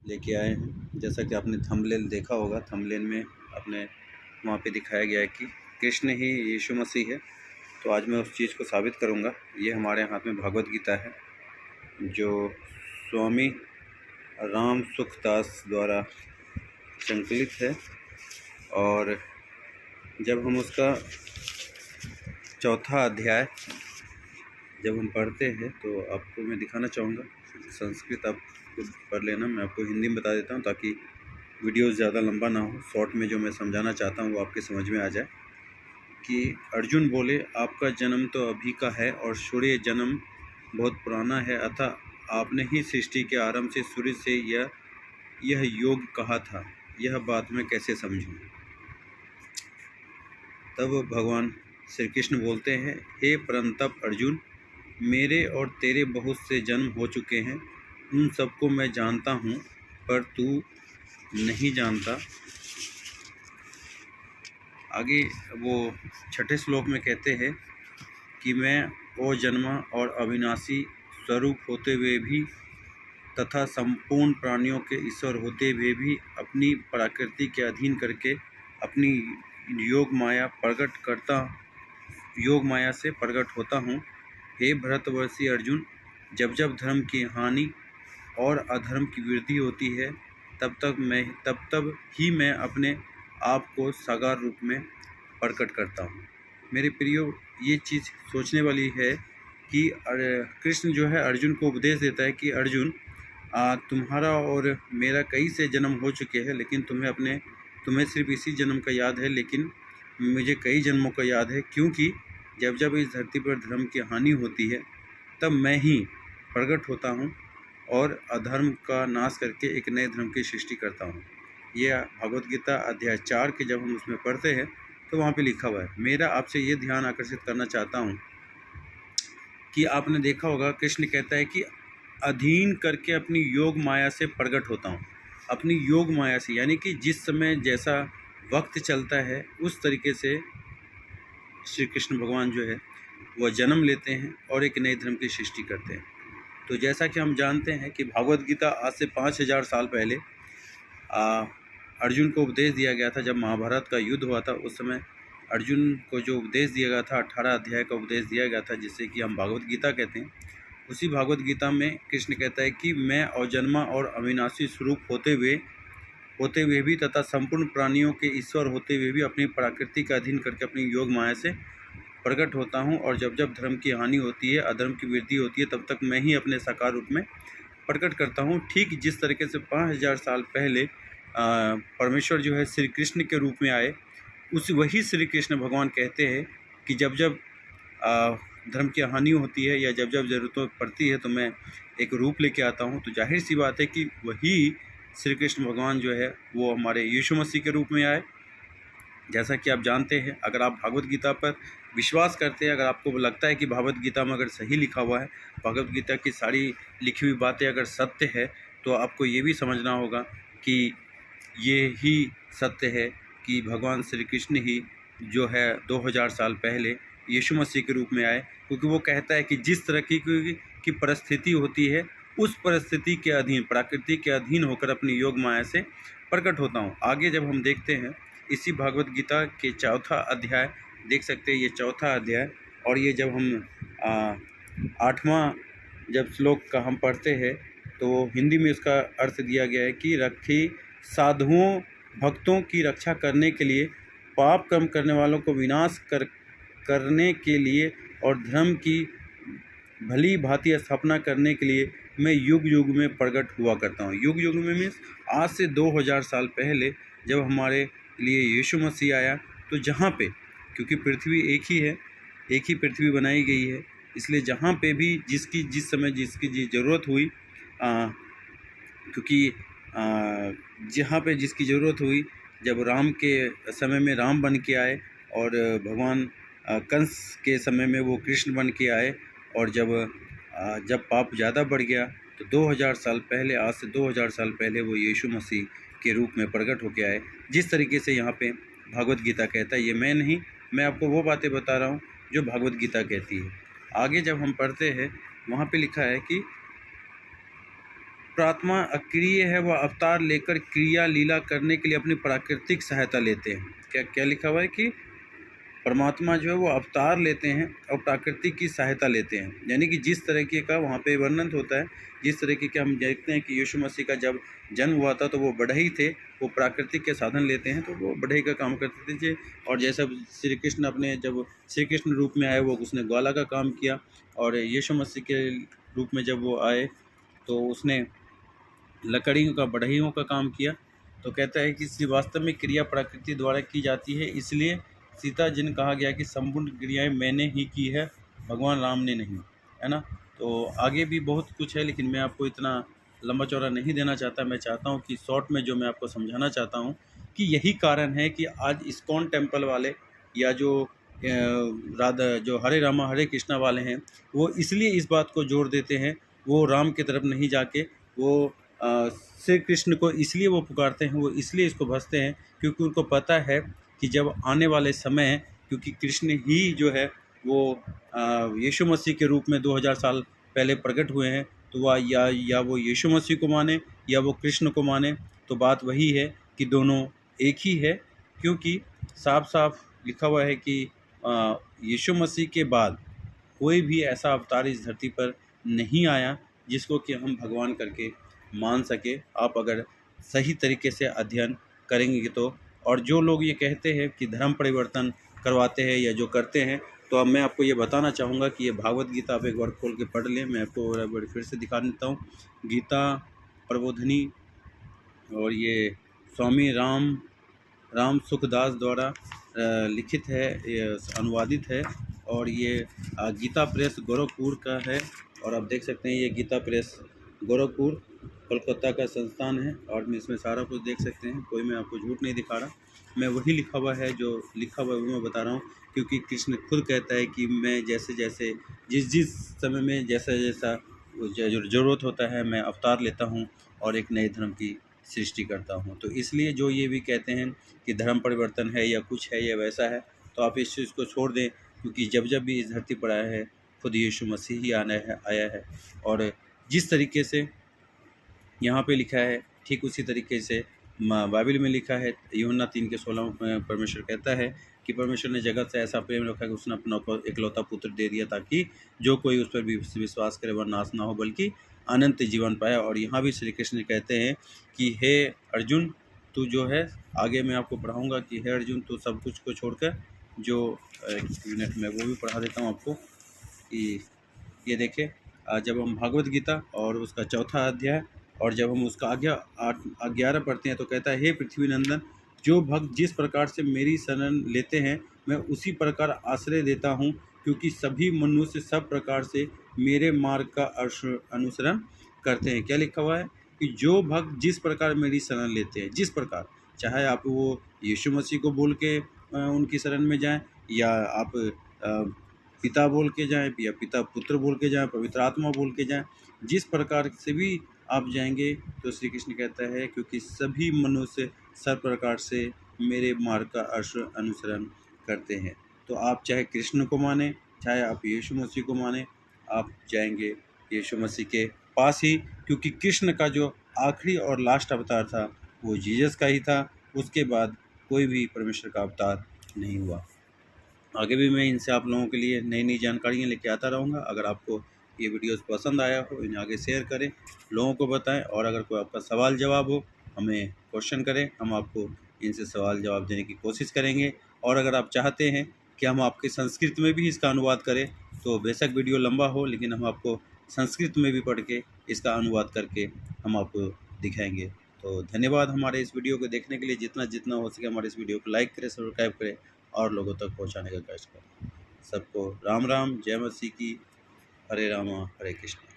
लेके आए हैं। जैसा कि आपने थंबनेल देखा होगा, थंबनेल में अपने वहाँ पे दिखाया गया है कि कृष्ण ही यीशु मसीह है। तो आज मैं उस चीज़ को साबित करूँगा। ये हमारे हाथ में भागवत गीता है जो स्वामी राम सुखदास द्वारा संकलित है, और जब हम उसका चौथा अध्याय जब हम पढ़ते हैं तो आपको मैं दिखाना चाहूँगा। संस्कृत आप खुद पढ़ लेना, मैं आपको हिंदी में बता देता हूँ ताकि वीडियो ज़्यादा लंबा ना हो। शॉर्ट में जो मैं समझाना चाहता हूँ वो आपके समझ में आ जाए। कि अर्जुन बोले, आपका जन्म तो अभी का है और सूर्य जन्म बहुत पुराना है, अतः आपने ही सृष्टि के आरंभ से सूर्य से यह योग कहा था, यह बात मैं कैसे समझूं। तब भगवान श्री कृष्ण बोलते हैं, हे परंतप अर्जुन, मेरे और तेरे बहुत से जन्म हो चुके हैं, उन सबको मैं जानता हूँ, पर तू नहीं जानता। आगे वो छठे श्लोक में कहते हैं कि मैं अजन्मा और अविनाशी स्वरूप होते हुए भी तथा संपूर्ण प्राणियों के ईश्वर होते हुए भी अपनी प्रकृति के अधीन करके अपनी योग माया से प्रकट होता हूँ। हे भरतवर्षी अर्जुन, जब जब धर्म की हानि और अधर्म की वृद्धि होती है तब ही मैं अपने आप को साकार रूप में प्रकट करता हूँ। मेरे प्रियो, ये चीज़ सोचने वाली है कि कृष्ण जो है अर्जुन को उपदेश देता है कि अर्जुन, तुम्हारा और मेरा कई से जन्म हो चुके हैं, लेकिन तुम्हें सिर्फ इसी जन्म का याद है, लेकिन मुझे कई जन्मों का याद है, क्योंकि जब जब इस धरती पर धर्म की हानि होती है तब मैं ही प्रकट होता हूँ और अधर्म का नाश करके एक नए धर्म की सृष्टि करता हूँ। यह भगवत गीता अध्याय 4 के जब हम उसमें पढ़ते हैं तो वहाँ पे लिखा हुआ है। मेरा आपसे ये ध्यान आकर्षित करना चाहता हूँ कि आपने देखा होगा कृष्ण कहता है कि अधीन करके अपनी योग माया से प्रकट होता हूँ। अपनी योग माया से, यानी कि जिस समय जैसा वक्त चलता है उस तरीके से श्री कृष्ण भगवान जो है वह जन्म लेते हैं और एक नए धर्म की सृष्टि करते हैं। तो जैसा कि हम जानते हैं कि भागवत गीता आज से 5000 साल पहले अर्जुन को उपदेश दिया गया था। जब महाभारत का युद्ध हुआ था उस समय अर्जुन को जो उपदेश दिया गया था, 18 अध्याय का उपदेश दिया गया था, जिसे कि हम भागवत गीता कहते हैं। उसी भागवत गीता में कृष्ण कहता है कि मैं अजन्मा और अविनाशी स्वरूप होते हुए भी तथा संपूर्ण प्राणियों के ईश्वर होते हुए भी अपनी प्रकृति का अधीन करके अपनी योग माया से प्रकट होता हूँ, और जब जब धर्म की हानि होती है, अधर्म की वृद्धि होती है, तब तक मैं ही अपने साकार रूप में प्रकट करता हूँ। ठीक जिस तरीके से 5000 साल पहले परमेश्वर जो है श्री कृष्ण के रूप में आए, वही श्री कृष्ण भगवान कहते हैं कि जब जब धर्म की हानि होती है या जब जब ज़रूरत पड़ती है तो मैं एक रूप लेके आता हूँ। तो जाहिर सी बात है कि वही श्री कृष्ण भगवान जो है वो हमारे यीशु मसीह के रूप में आए। जैसा कि आप जानते हैं, अगर आप भागवत गीता पर विश्वास करते हैं, अगर आपको लगता है कि भागवत गीता में अगर सही लिखा हुआ है, भागवत गीता की सारी लिखी हुई बातें अगर सत्य है, तो आपको ये भी समझना होगा कि ये ही सत्य है कि भगवान श्री कृष्ण ही जो है 2000 साल पहले यीशु मसीह के रूप में आए। क्योंकि वो कहता है कि जिस तरह की परिस्थिति होती है उस परिस्थिति के अधीन, प्रकृति के अधीन होकर अपनी योग माया से प्रकट होता हूँ। आगे जब हम देखते हैं इसी भागवत गीता के चौथा अध्याय देख सकते हैं, ये चौथा अध्याय, और ये जब हम 8वां जब श्लोक का हम पढ़ते हैं तो हिंदी में इसका अर्थ दिया गया है कि रक्षी साधुओं भक्तों की रक्षा करने के लिए, पाप कर्म करने वालों को विनाश करने के लिए और धर्म की भली भांति स्थापना करने के लिए मैं युग युग में प्रकट हुआ करता हूँ। युग युग में मीन्स आज से 2000 साल पहले जब हमारे लिए यीशु मसीह आया, तो जहाँ पे, क्योंकि पृथ्वी एक ही है, एक ही पृथ्वी बनाई गई है, इसलिए जहाँ पे भी जिस समय जिसकी ज़रूरत हुई, क्योंकि जहाँ पे जिसकी ज़रूरत हुई, जब राम के समय में राम बन के आए और भगवान कंस के समय में वो कृष्ण बन के आए, और जब पाप ज़्यादा बढ़ गया तो 2000 साल पहले, आज से 2000 साल पहले वो यीशु मसीह के रूप में प्रकट होके आए। जिस तरीके से यहाँ पे भागवत गीता कहता है, ये मैं नहीं, मैं आपको वो बातें बता रहा हूँ जो भागवत गीता कहती है। आगे जब हम पढ़ते हैं वहाँ पे लिखा है कि प्रात्मा अक्रिय है, वह अवतार लेकर क्रिया लीला करने के लिए अपनी प्राकृतिक सहायता लेते हैं। क्या क्या लिखा हुआ है कि परमात्मा जो है वो अवतार लेते हैं और प्राकृतिक की सहायता लेते हैं, यानी कि जिस तरीके का वहाँ पे वर्णन होता है, जिस तरीके के हम देखते हैं कि यीशु मसीह का जब जन्म हुआ था तो वो बढ़ई थे, वो प्राकृतिक के साधन लेते हैं, तो वो बढ़ई का काम करते थे। और जैसा श्री कृष्ण अपने जब श्री कृष्ण रूप में आए वो उसने ग्वाला का काम किया, और यीशु मसीह के रूप में जब वो आए तो उसने लकड़ियों का बढ़इयों का काम किया। तो कहता है कि वास्तव में क्रिया प्रकृति द्वारा की जाती है, इसलिए सीता जिन कहा गया कि संपूर्ण क्रियाएं मैंने ही की है, भगवान राम ने नहीं, है ना। तो आगे भी बहुत कुछ है, लेकिन मैं आपको इतना लंबा चौड़ा नहीं देना चाहता। मैं चाहता हूँ कि शॉर्ट में जो मैं आपको समझाना चाहता हूँ कि यही कारण है कि आज इस्कॉन टेम्पल वाले या जो राधा जो हरे रामा हरे कृष्णा वाले हैं, वो इसलिए इस बात को जोर देते हैं, वो राम की तरफ नहीं जाके वो श्री कृष्ण को इसलिए वो पुकारते हैं, वो इसलिए इसको भजते हैं क्योंकि उनको पता है कि जब आने वाले समय, क्योंकि कृष्ण ही जो है वो यीशु मसीह के रूप में 2000 साल पहले प्रकट हुए हैं, तो वह या वो यीशु मसीह को माने या वो कृष्ण को माने, तो बात वही है कि दोनों एक ही है। क्योंकि साफ साफ लिखा हुआ है कि यीशु मसीह के बाद कोई भी ऐसा अवतार इस धरती पर नहीं आया जिसको कि हम भगवान करके मान सके, आप अगर सही तरीके से अध्ययन करेंगे तो। और जो लोग ये कहते हैं कि धर्म परिवर्तन करवाते हैं या जो करते हैं, तो अब मैं आपको ये बताना चाहूँगा कि ये भागवत गीता आप एक बार खोल के पढ़ लें। मैं आपको एक बार फिर से दिखा देता हूँ। गीता प्रबोधिनी, और ये स्वामी राम सुखदास द्वारा लिखित है, ये अनुवादित है, और ये गीता प्रेस गोरखपुर का है। और आप देख सकते हैं ये गीता प्रेस गोरखपुर कोलकाता का संस्थान है, और मैं इसमें सारा कुछ देख सकते हैं। कोई मैं आपको झूठ नहीं दिखा रहा, मैं वही लिखा हुआ है जो लिखा हुआ है वो मैं बता रहा हूँ। क्योंकि कृष्ण खुद कहता है कि मैं जैसे जैसे जिस समय में जैसा जैसा ज़रूरत होता है मैं अवतार लेता हूँ और एक नए धर्म की सृष्टि करता हूँ। तो इसलिए जो ये भी कहते हैं कि धर्म परिवर्तन है या कुछ है या वैसा है, तो आप इस चीज़ को छोड़ दें। क्योंकि जब भी इस धरती पर आया है खुद यीशु मसीह ही आया है, और जिस तरीके से यहाँ पे लिखा है ठीक उसी तरीके से बाइबल में लिखा है। यूहन्ना 3:16 में परमेश्वर कहता है कि परमेश्वर ने जगत से ऐसा प्रेम रखा कि उसने अपना इकलौता पुत्र दे दिया, ताकि जो कोई उस पर भी विश्वास करे वह नाश ना हो बल्कि अनंत जीवन पाए। और यहाँ भी श्री कृष्ण कहते हैं कि हे अर्जुन, तू जो है, आगे मैं आपको पढ़ाऊँगा कि हे अर्जुन तू सब कुछ को छोड़कर जो एक मिनट में वो भी पढ़ा देता हूँ आपको कि ये देखें, जब हम भागवत गीता और उसका 4था अध्याय और जब हम उसका 11 पढ़ते हैं तो कहता है, हे पृथ्वी नंदन, जो भक्त जिस प्रकार से मेरी शरण लेते हैं मैं उसी प्रकार आश्रय देता हूँ, क्योंकि सभी मनुष्य सब प्रकार से मेरे मार्ग का अनुसरण करते हैं। क्या लिखा हुआ है कि जो भक्त जिस प्रकार मेरी शरण लेते हैं, जिस प्रकार, चाहे आप वो यीशु मसीह को बोल के उनकी शरण में जाएं, या आप पिता बोल के जाएं, या पिता पुत्र बोल के जाएं, पवित्र आत्मा बोल के जाएं, जिस प्रकार से भी आप जाएंगे, तो श्री कृष्ण कहता है क्योंकि सभी मनुष्य सब प्रकार से मेरे मार्ग का अनुसरण करते हैं। तो आप चाहे कृष्ण को माने, चाहे आप यीशु मसीह को माने, आप जाएंगे यीशु मसीह के पास ही, क्योंकि कृष्ण का जो आखिरी और लास्ट अवतार था वो जीसस का ही था। उसके बाद कोई भी परमेश्वर का अवतार नहीं हुआ। आगे भी मैं इनसे आप लोगों के लिए नई नई जानकारियाँ लेके आता रहूँगा। अगर आपको ये वीडियोस पसंद आया हो, इन्हें आगे शेयर करें, लोगों को बताएं, और अगर कोई आपका सवाल जवाब हो हमें क्वेश्चन करें, हम आपको इनसे सवाल जवाब देने की कोशिश करेंगे। और अगर आप चाहते हैं कि हम आपके संस्कृत में भी इसका अनुवाद करें, तो बेशक वीडियो लंबा हो लेकिन हम आपको संस्कृत में भी पढ़ के इसका अनुवाद करके हम आपको दिखाएंगे। तो धन्यवाद हमारे इस वीडियो को देखने के लिए। जितना जितना हो सके हमारे इस वीडियो को लाइक करें, सब्सक्राइब करें और लोगों तक पहुंचाने का कष्ट करें। सबको राम राम, जय मसीह की, हरे रामा हरे कृष्ण।